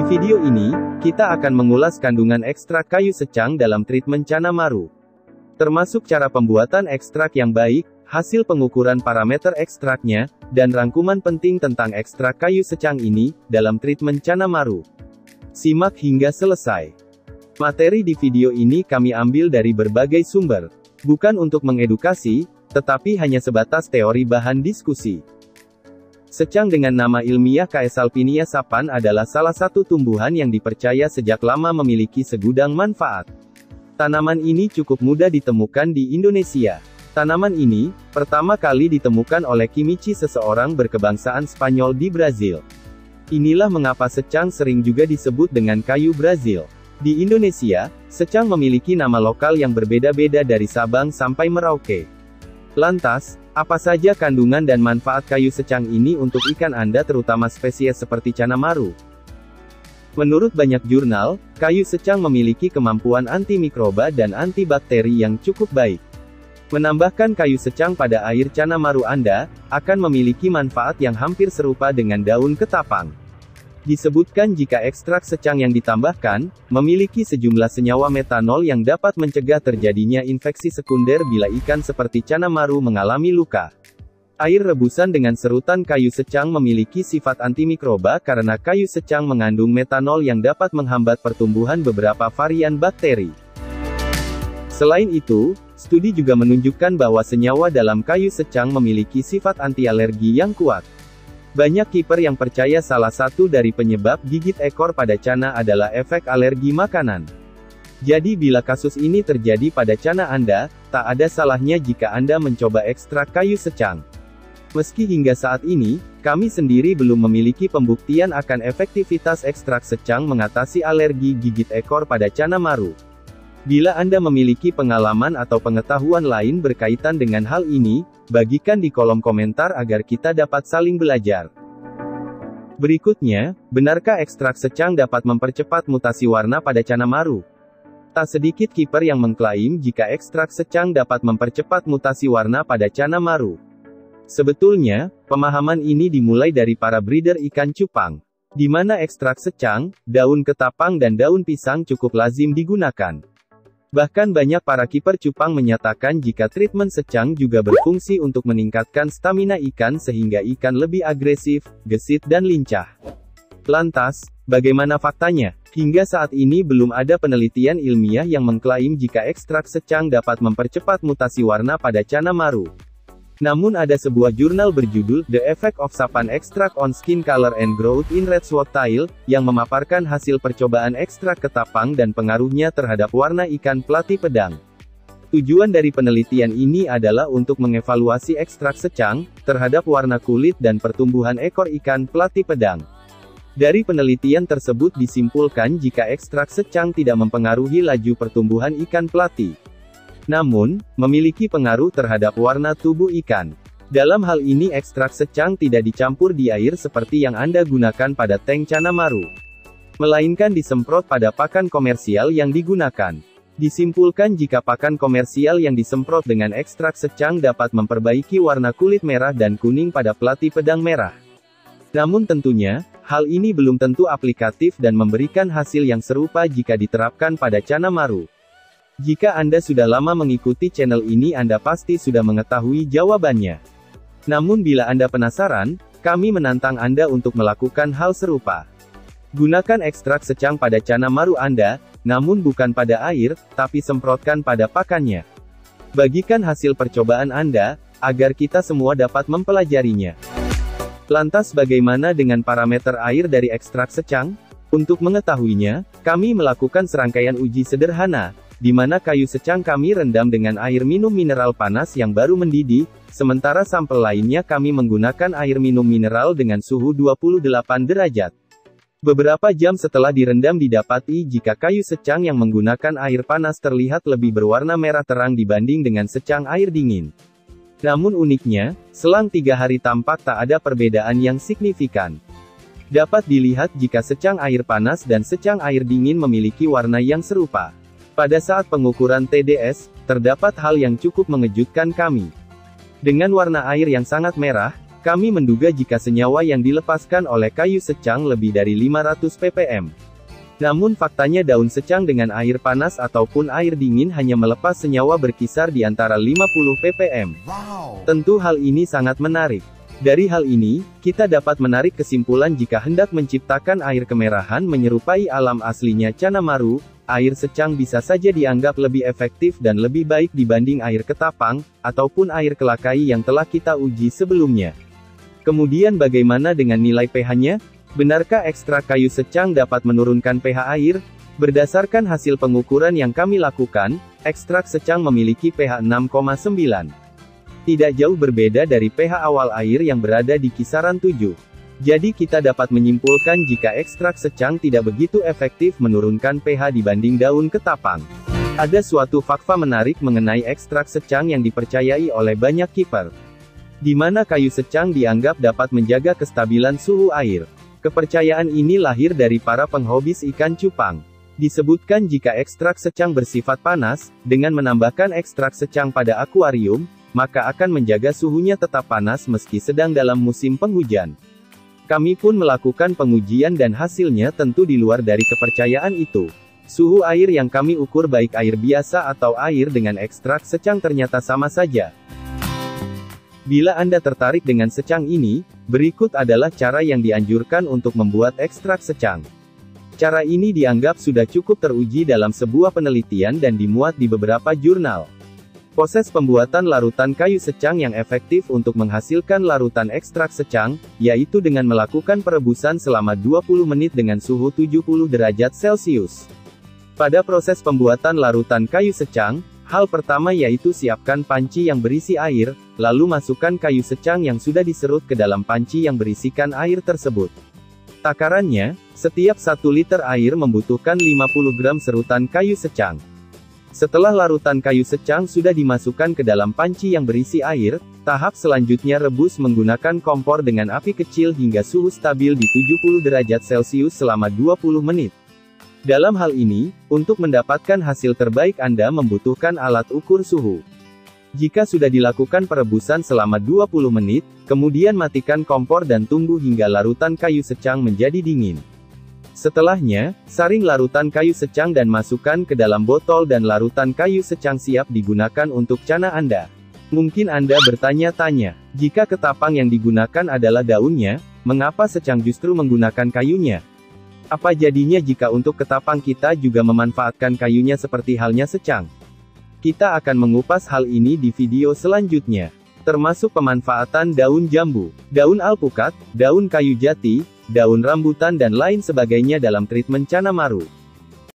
video ini, kita akan mengulas kandungan ekstrak kayu secang dalam treatment Cana Maru. Termasuk cara pembuatan ekstrak yang baik, hasil pengukuran parameter ekstraknya, dan rangkuman penting tentang ekstrak kayu secang ini, dalam treatment Cana Maru. Simak hingga selesai. Materi di video ini kami ambil dari berbagai sumber. Bukan untuk mengedukasi, tetapi hanya sebatas teori bahan diskusi. Secang dengan nama ilmiah Caesalpinia sapan adalah salah satu tumbuhan yang dipercaya sejak lama memiliki segudang manfaat. Tanaman ini cukup mudah ditemukan di Indonesia. Tanaman ini, pertama kali ditemukan oleh Quimichi, seseorang berkebangsaan Spanyol di Brazil. Inilah mengapa secang sering juga disebut dengan kayu Brazil. Di Indonesia, secang memiliki nama lokal yang berbeda-beda dari Sabang sampai Merauke. Lantas, apa saja kandungan dan manfaat kayu secang ini untuk ikan Anda, terutama spesies seperti Cana Maru? Menurut banyak jurnal, kayu secang memiliki kemampuan antimikroba dan antibakteri yang cukup baik. Menambahkan kayu secang pada air Cana Maru Anda, akan memiliki manfaat yang hampir serupa dengan daun ketapang. Disebutkan jika ekstrak secang yang ditambahkan, memiliki sejumlah senyawa metanol yang dapat mencegah terjadinya infeksi sekunder bila ikan seperti Cana Maru mengalami luka. Air rebusan dengan serutan kayu secang memiliki sifat antimikroba karena kayu secang mengandung metanol yang dapat menghambat pertumbuhan beberapa varian bakteri. Selain itu, studi juga menunjukkan bahwa senyawa dalam kayu secang memiliki sifat anti-alergi yang kuat. Banyak kiper yang percaya salah satu dari penyebab gigit ekor pada cana adalah efek alergi makanan. Jadi bila kasus ini terjadi pada cana Anda, tak ada salahnya jika Anda mencoba ekstrak kayu secang. Meski hingga saat ini, kami sendiri belum memiliki pembuktian akan efektivitas ekstrak secang mengatasi alergi gigit ekor pada Cana Maru. Bila Anda memiliki pengalaman atau pengetahuan lain berkaitan dengan hal ini, bagikan di kolom komentar agar kita dapat saling belajar. Berikutnya, benarkah ekstrak secang dapat mempercepat mutasi warna pada Cana Maru? Tak sedikit kiper yang mengklaim jika ekstrak secang dapat mempercepat mutasi warna pada Cana Maru. Sebetulnya, pemahaman ini dimulai dari para breeder ikan cupang, di mana ekstrak secang, daun ketapang dan daun pisang cukup lazim digunakan. Bahkan banyak para kiper cupang menyatakan jika treatment secang juga berfungsi untuk meningkatkan stamina ikan sehingga ikan lebih agresif, gesit dan lincah. Lantas, bagaimana faktanya? Hingga saat ini belum ada penelitian ilmiah yang mengklaim jika ekstrak secang dapat mempercepat mutasi warna pada Cana Maru. Namun ada sebuah jurnal berjudul The Effect of Sapan Extract on Skin Color and Growth in Red Swordtail, yang memaparkan hasil percobaan ekstrak ketapang dan pengaruhnya terhadap warna ikan pelati pedang. Tujuan dari penelitian ini adalah untuk mengevaluasi ekstrak secang, terhadap warna kulit dan pertumbuhan ekor ikan pelati pedang. Dari penelitian tersebut disimpulkan jika ekstrak secang tidak mempengaruhi laju pertumbuhan ikan pelati, namun, memiliki pengaruh terhadap warna tubuh ikan. Dalam hal ini ekstrak secang tidak dicampur di air seperti yang Anda gunakan pada tank Cana Maru, melainkan disemprot pada pakan komersial yang digunakan. Disimpulkan jika pakan komersial yang disemprot dengan ekstrak secang dapat memperbaiki warna kulit merah dan kuning pada pelati pedang merah. Namun tentunya, hal ini belum tentu aplikatif dan memberikan hasil yang serupa jika diterapkan pada Cana Maru. Jika Anda sudah lama mengikuti channel ini, Anda pasti sudah mengetahui jawabannya. Namun bila Anda penasaran, kami menantang Anda untuk melakukan hal serupa. Gunakan ekstrak secang pada Cana Maru Anda, namun bukan pada air, tapi semprotkan pada pakannya. Bagikan hasil percobaan Anda, agar kita semua dapat mempelajarinya. Lantas bagaimana dengan parameter air dari ekstrak secang? Untuk mengetahuinya, kami melakukan serangkaian uji sederhana, di mana kayu secang kami rendam dengan air minum mineral panas yang baru mendidih, sementara sampel lainnya kami menggunakan air minum mineral dengan suhu 28 derajat. Beberapa jam setelah direndam didapati jika kayu secang yang menggunakan air panas terlihat lebih berwarna merah terang dibanding dengan secang air dingin. Namun uniknya, selang 3 hari tampak tak ada perbedaan yang signifikan. Dapat dilihat jika secang air panas dan secang air dingin memiliki warna yang serupa. Pada saat pengukuran TDS, terdapat hal yang cukup mengejutkan kami. Dengan warna air yang sangat merah, kami menduga jika senyawa yang dilepaskan oleh kayu secang lebih dari 500 ppm. Namun faktanya daun secang dengan air panas ataupun air dingin hanya melepas senyawa berkisar di antara 50 ppm. Tentu hal ini sangat menarik. Dari hal ini, kita dapat menarik kesimpulan jika hendak menciptakan air kemerahan menyerupai alam aslinya Cana Maru, air secang bisa saja dianggap lebih efektif dan lebih baik dibanding air ketapang, ataupun air kelakai yang telah kita uji sebelumnya. Kemudian bagaimana dengan nilai pH-nya? Benarkah ekstrak kayu secang dapat menurunkan pH air? Berdasarkan hasil pengukuran yang kami lakukan, ekstrak secang memiliki pH 6,9. Tidak jauh berbeda dari pH awal air yang berada di kisaran 7. Jadi kita dapat menyimpulkan jika ekstrak secang tidak begitu efektif menurunkan pH dibanding daun ketapang. Ada suatu fakta menarik mengenai ekstrak secang yang dipercayai oleh banyak kiper, di mana kayu secang dianggap dapat menjaga kestabilan suhu air. Kepercayaan ini lahir dari para penghobis ikan cupang. Disebutkan jika ekstrak secang bersifat panas, dengan menambahkan ekstrak secang pada akuarium, maka akan menjaga suhunya tetap panas meski sedang dalam musim penghujan. Kami pun melakukan pengujian dan hasilnya tentu di luar dari kepercayaan itu. Suhu air yang kami ukur baik air biasa atau air dengan ekstrak secang ternyata sama saja. Bila Anda tertarik dengan secang ini, berikut adalah cara yang dianjurkan untuk membuat ekstrak secang. Cara ini dianggap sudah cukup teruji dalam sebuah penelitian dan dimuat di beberapa jurnal. Proses pembuatan larutan kayu secang yang efektif untuk menghasilkan larutan ekstrak secang, yaitu dengan melakukan perebusan selama 20 menit dengan suhu 70 derajat Celcius. Pada proses pembuatan larutan kayu secang, hal pertama yaitu siapkan panci yang berisi air, lalu masukkan kayu secang yang sudah diserut ke dalam panci yang berisikan air tersebut. Takarannya, setiap 1 liter air membutuhkan 50 gram serutan kayu secang. Setelah larutan kayu secang sudah dimasukkan ke dalam panci yang berisi air, tahap selanjutnya rebus menggunakan kompor dengan api kecil hingga suhu stabil di 70 derajat Celcius selama 20 menit. Dalam hal ini, untuk mendapatkan hasil terbaik Anda membutuhkan alat ukur suhu. Jika sudah dilakukan perebusan selama 20 menit, kemudian matikan kompor dan tunggu hingga larutan kayu secang menjadi dingin. Setelahnya, saring larutan kayu secang dan masukkan ke dalam botol dan larutan kayu secang siap digunakan untuk cana Anda. Mungkin Anda bertanya-tanya, jika ketapang yang digunakan adalah daunnya, mengapa secang justru menggunakan kayunya? Apa jadinya jika untuk ketapang kita juga memanfaatkan kayunya seperti halnya secang? Kita akan mengupas hal ini di video selanjutnya. Termasuk pemanfaatan daun jambu, daun alpukat, daun kayu jati, daun rambutan dan lain sebagainya dalam treatment Cana Maru.